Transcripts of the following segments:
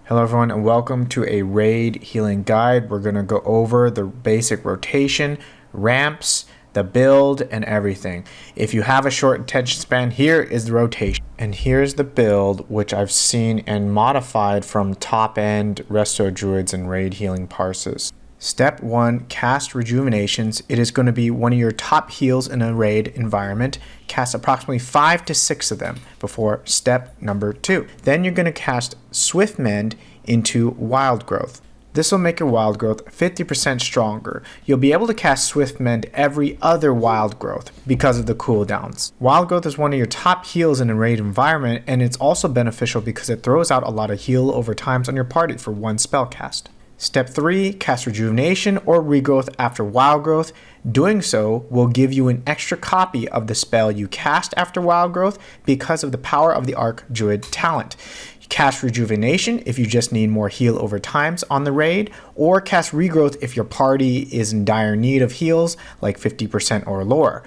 Hello everyone and welcome to a raid healing guide. We're going to go over the basic rotation, ramps, the build, and everything. If you have a short attention span, here is the rotation. And here's the build, which I've seen and modified from top end resto druids and raid healing parses. Step 1, cast rejuvenations. It is going to be one of your top heals in a raid environment. Cast approximately 5 to 6 of them before step number 2. Then you're going to cast Swift Mend into Wild Growth. This will make your Wild Growth 50% stronger. You'll be able to cast Swift Mend every other Wild Growth because of the cooldowns. Wild Growth is one of your top heals in a raid environment, and it's also beneficial because it throws out a lot of heal over times on your party for one spell cast. Step 3, cast Rejuvenation or Regrowth after Wild Growth. Doing so will give you an extra copy of the spell you cast after Wild Growth because of the power of the Arc Druid talent. Cast Rejuvenation if you just need more heal over times on the raid, or cast Regrowth if your party is in dire need of heals, like 50% or lower.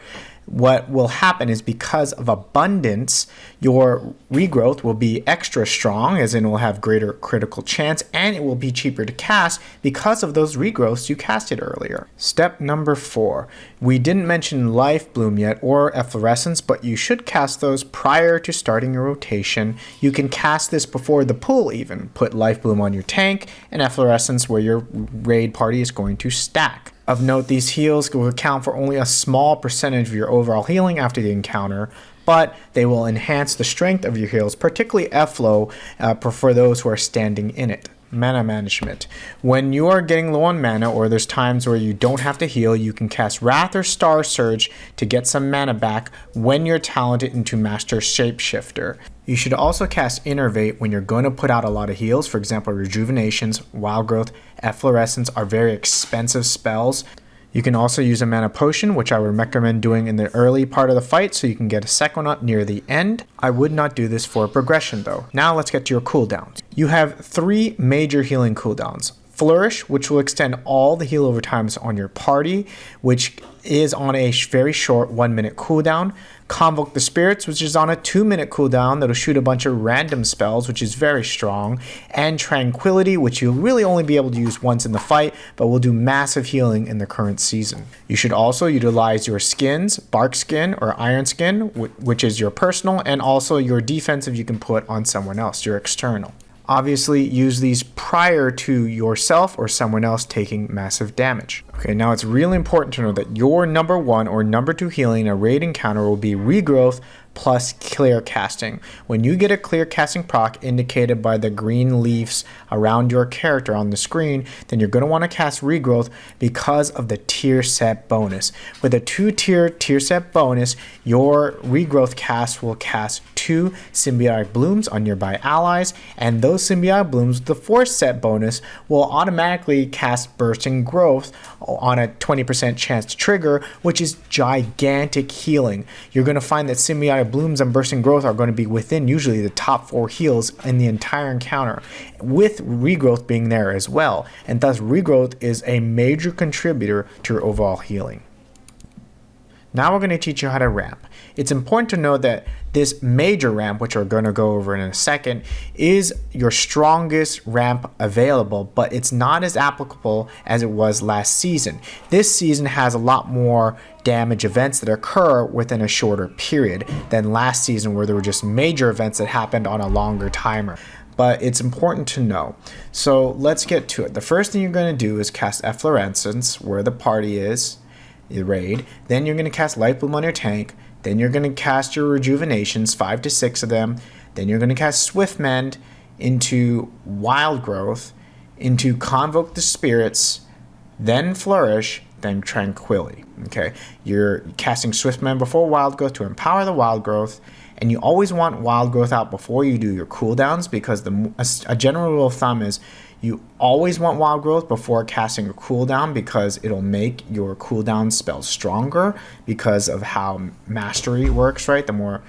What will happen is because of abundance, your regrowth will be extra strong, as in it will have greater critical chance, and it will be cheaper to cast because of those regrowths you casted earlier. Step number 4. We didn't mention Life Bloom yet or Efflorescence, but you should cast those prior to starting your rotation. You can cast this before the pull even. Put Life Bloom on your tank and Efflorescence where your raid party is going to stack. Of note, these heals will account for only a small percentage of your overall healing after the encounter, but they will enhance the strength of your heals, particularly Efflo, for those who are standing in it. Mana management. When you are getting low on mana, or there's times where you don't have to heal, you can cast Wrath or Star Surge to get some mana back when you're talented into Master Shapeshifter. You should also cast Innervate when you're going to put out a lot of heals. For example, Rejuvenations, Wild Growth, Efflorescence are very expensive spells. You can also use a mana potion, which I would recommend doing in the early part of the fight so you can get a second one up near the end. I would not do this for progression though. Now let's get to your cooldowns. You have 3 major healing cooldowns. Flourish, which will extend all the heal over times on your party, which is on a very short 1-minute cooldown. Convoke the Spirits, which is on a 2-minute cooldown that'll shoot a bunch of random spells, which is very strong. And Tranquility, which you'll really only be able to use once in the fight, but will do massive healing in the current season. You should also utilize your skins, Bark Skin or Iron Skin, which is your personal, and also your defensive you can put on someone else, your external. Obviously, use these prior to yourself or someone else taking massive damage. Okay, now it's really important to know that your number 1 or number 2 healing in a raid encounter will be Regrowth plus Clear Casting. When you get a Clear Casting proc indicated by the green leaves around your character on the screen, then you're going to want to cast Regrowth because of the tier set bonus. With a 2-tier tier set bonus, your Regrowth cast will cast 2 Symbiotic Blooms on nearby allies, and those Symbiotic Blooms with the 4th set bonus will automatically cast Bursting Growth on a 20% chance to trigger, which is gigantic healing. You're going to find that Symbiotic Blooms and Bursting Growth are going to be within usually the top 4 heals in the entire encounter, with Regrowth being there as well, and thus Regrowth is a major contributor to your overall healing. Now we're going to teach you how to ramp. It's important to know that this major ramp, which we're going to go over in a second, is your strongest ramp available, but it's not as applicable as it was last season. This season has a lot more damage events that occur within a shorter period than last season, where there were just major events that happened on a longer timer. But it's important to know. So let's get to it. The first thing you're going to do is cast Efflorescence where the party is, the raid. Then you're going to cast Light Bloom on your tank. Then you're going to cast your Rejuvenations, 5 to 6 of them. Then you're going to cast Swift Mend into Wild Growth, into Convoke the Spirits, then Flourish, then Tranquility. Okay, you're casting Swift Mend before Wild Growth to empower the Wild Growth, and you always want Wild Growth out before you do your cooldowns, because a general rule of thumb is you always want Wild Growth before casting a cooldown, because it'll make your cooldown spells stronger because of how Mastery works, right? The more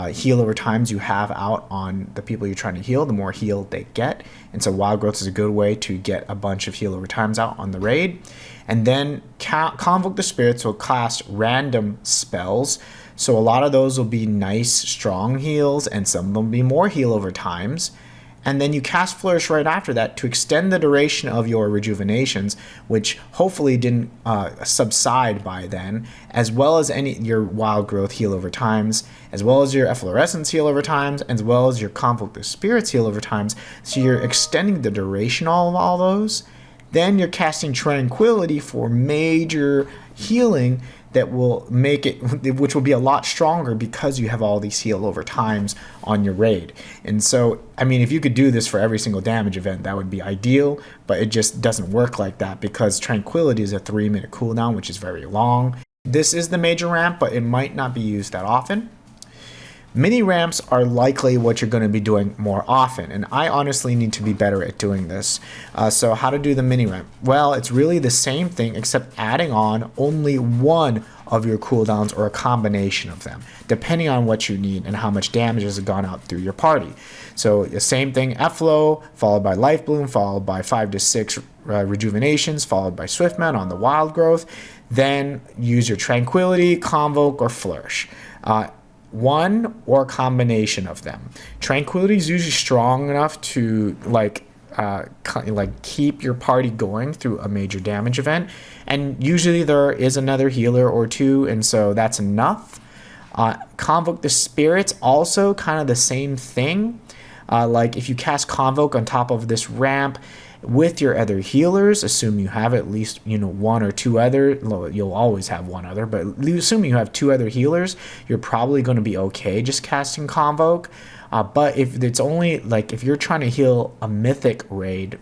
heal over times you have out on the people you're trying to heal, the more heal they get. And so Wild Growth is a good way to get a bunch of heal over times out on the raid. And then Convoke the Spirits will cast random spells. So a lot of those will be nice, strong heals, and some of them will be more heal over times. and then you cast Flourish right after that to extend the duration of your rejuvenations, which hopefully didn't subside by then, as well as your wild growth heal over times, as well as your efflorescence heal over times, as well as your Convoke the Spirits heal over times. So you're extending the duration of all those. Then you're casting Tranquility for major healing that will make it, which will be a lot stronger because you have all these heal over times on your raid. And so, I mean, if you could do this for every single damage event, that would be ideal, but it just doesn't work like that because Tranquility is a 3-minute cooldown, which is very long. This is the major ramp, but it might not be used that often. Mini ramps are likely what you're going to be doing more often, and I honestly need to be better at doing this. So how to do the mini ramp? Well, it's really the same thing except adding on only one of your cooldowns or a combination of them, depending on what you need and how much damage has gone out through your party. So the same thing, Efflow, followed by Life Bloom, followed by 5 to 6 rejuvenations, followed by Swiftman on the wild growth. Then use your Tranquility, Convoke, or Flourish. One or a combination of them. Tranquility is usually strong enough to keep your party going through a major damage event, and usually there is another healer or two, and so that's enough. Convoke the Spirits, also kind of the same thing. Like if you cast Convoke on top of this ramp with your other healers, assume you have at least, one or two other, you'll always have one other, but assuming you have two other healers, you're probably going to be okay just casting Convoke. But if it's only, if you're trying to heal a mythic raid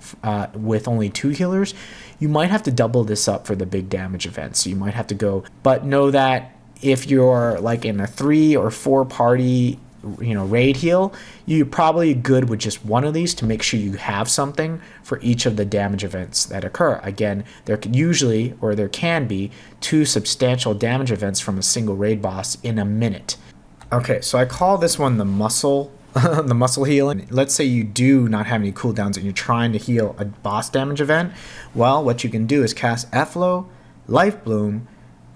with only 2 healers, you might have to double this up for the big damage events. So you might have to go, but know that if you're in a 3 or 4 party raid heal, you're probably good with just one of these to make sure you have something for each of the damage events that occur. Again, there can be 2 substantial damage events from a single raid boss in a minute. Okay, so I call this one the muscle the muscle healing. Let's say you do not have any cooldowns and you're trying to heal a boss damage event. Well, what you can do is cast Efflow, Life Bloom,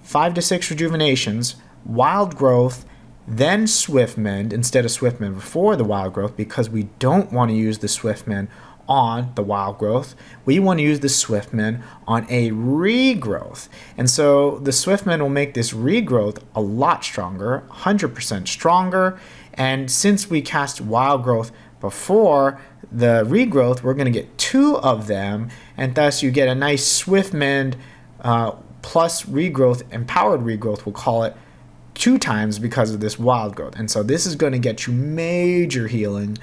5 to 6 rejuvenations, wild growth, then Swiftmend instead of Swiftmend before the wild growth, because we don't want to use the Swiftmend on the wild growth. We want to use the Swiftmend on a regrowth. And so the Swiftmend will make this regrowth a lot stronger, 100% stronger. And since we cast wild growth before the regrowth, we're going to get 2 of them, and thus you get a nice Swiftmend plus regrowth, empowered regrowth, we'll call it, 2 times because of this wild growth. And so this is going to get you major healing.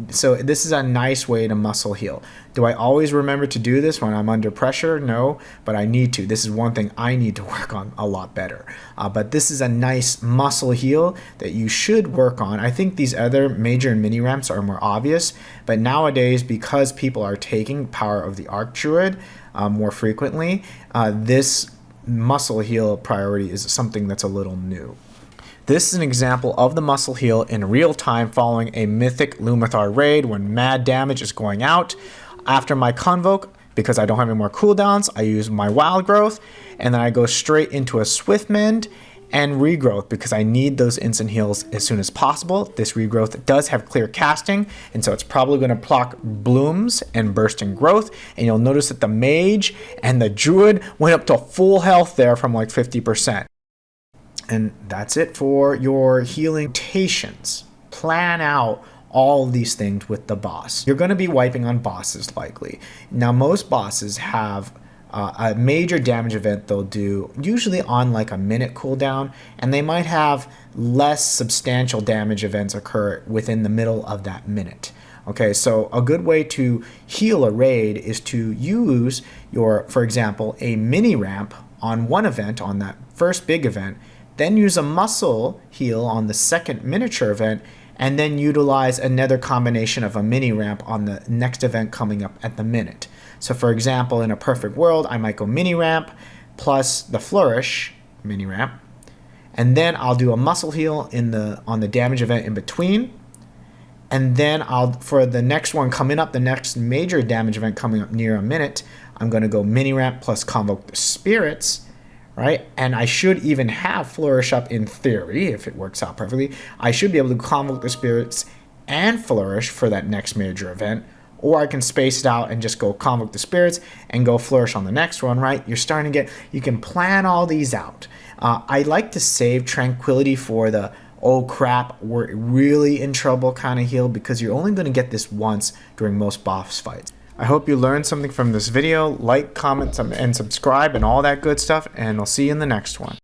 So this is a nice way to muscle heal. Do I always remember to do this when I'm under pressure? No, but I need to. This is one thing I need to work on a lot better. But this is a nice muscle heal that you should work on. I think these other major and mini ramps are more obvious, but nowadays, because people are taking Power of the Arc Druid more frequently, this muscle heal priority is something that's a little new. This is an example of the muscle heal in real time following a mythic Lumathar raid when mad damage is going out. After my Convoke, because I don't have any more cooldowns, I use my wild growth, and then I go straight into a Swiftmend and regrowth because I need those instant heals as soon as possible. This regrowth does have clear casting, and so it's probably going to proc blooms and bursting growth, and you'll notice that the mage and the druid went up to full health there from 50%. And that's it for your healing rotations. Plan out all these things with the boss. You're going to be wiping on bosses likely. Now most bosses have a major damage event they'll do usually on a minute cooldown, and they might have less substantial damage events occur within the middle of that minute. Okay, so a good way to heal a raid is to use for example, a mini ramp on one event, on that first big event, then use a muscle heal on the second miniature event, and then utilize another combination of a mini ramp on the next event coming up at the minute. So for example, in a perfect world, I might go mini ramp plus the flourish mini ramp, and then I'll do a muscle heal on the damage event in between, and then for the next one coming up, the next major damage event coming up near a minute, I'm going to go mini ramp plus Convoke the Spirits, right? And I should even have Flourish up in theory, if it works out perfectly. I should be able to Convoke the Spirits and Flourish for that next major event, or I can space it out and just go Convoke the Spirits and go Flourish on the next one, right? You're starting to get, you can plan all these out. I like to save Tranquility for the oh crap, we're really in trouble kind of heal, because you're only going to get this once during most boss fights. I hope you learned something from this video. Like, comment, and subscribe and all that good stuff, and I'll see you in the next one.